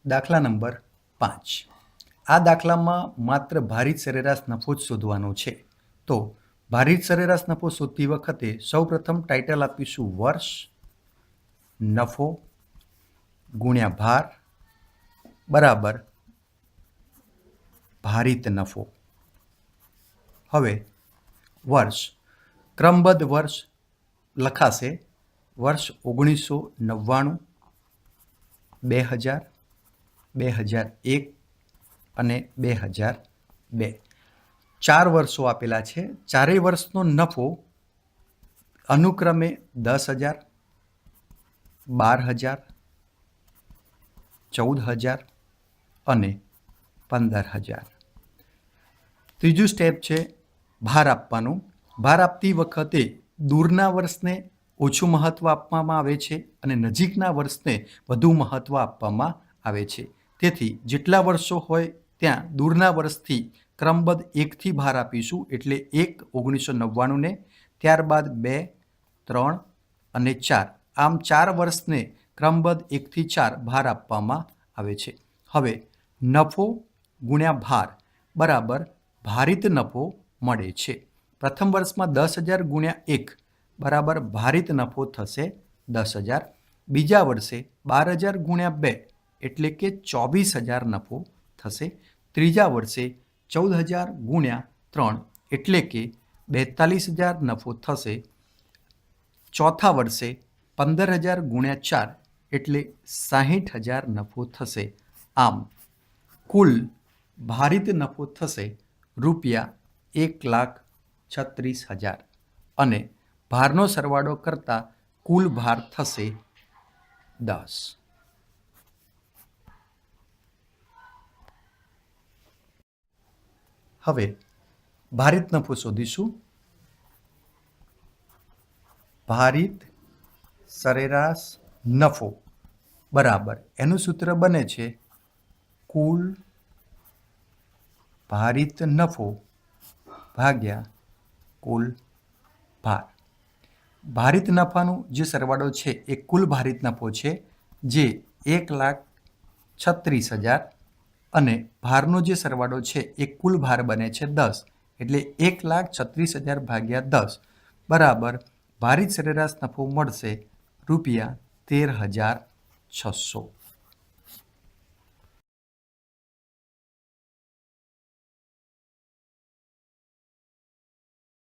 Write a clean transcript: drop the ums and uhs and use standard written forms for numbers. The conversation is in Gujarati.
દાખલા નંબર 5. આ દાખલામાં માત્ર ભારિત સરેરાશ નફો જ શોધવાનો છે. તો ભારિત સરેરાશ નફો શોધતી વખતે સૌપ્રથમ ટાઇટલ આપીશું વર્ષ, નફો ગુણ્યા ભાર બરાબર ભારિત નફો. હવે વર્ષ, ક્રમબદ્ધ વર્ષ લખાશે. વર્ષ 1999, 2000, 2001 અને 2002. 4 વર્ષો આપેલા છે. ચારેય વર્ષનો નફો અનુક્રમે 10,000, 12,000, 14,000 અને 15,000. ત્રીજું સ્ટેપ છે ભાર આપવાનું. ભાર આપતી વખતે દૂરના વર્ષને ઓછું મહત્વ આપવામાં આવે છે અને નજીકના વર્ષને વધુ મહત્વ આપવામાં આવે છે. તેથી જેટલા વર્ષો હોય ત્યાં દૂરના વર્ષથી ક્રમબદ્ધ 1થી ભાર આપીશું. એટલે 1 1999 ને, ત્યારબાદ 2, 3 અને 4. આમ 4 વર્ષને ક્રમબદ્ધ 1થી 4 ભાર આપવામાં આવે છે. હવે નફો ગુણ્યા ભાર બરાબર ભારિત નફો મળે છે. પ્રથમ વર્ષમાં 10,000 ગુણ્યા 1 બરાબર ભારિત નફો થશે 10,000. બીજા વર્ષે 12,000 ગુણ્યા 2 એટલે કે 24,000 નફો થશે. ત્રીજા વર્ષે 14,000 ગુણ્યા 3 એટલે કે 42,000 નફો થશે. ચોથા વર્ષે 15,000 ગુણ્યા 4 એટલે 60,000 નફો થશે. આમ કુલ ભારિત નફો થશે ₹1,36,000 અને ભારનો સરવાળો કરતા કુલ ભાર થશે 10. હવે ભારિત નફો શોધીશું. ભારિત સરેરાશ નફો બરાબર એનું સૂત્ર બને છે કુલ ભારિત નફો ભાગ્યા કુલ ભાર. ભારિત નફાનું જે સરવાળો છે એ કુલ ભારિત નફો છે જે 1,36,000 અને ભારનો જે સરવાળો છે એ કુલ ભાર બને છે 10. એટલે 1,36,000 ભાગ્યા 10 બરાબર ભારિત સરેરાશ નફો મળશે ₹13,600.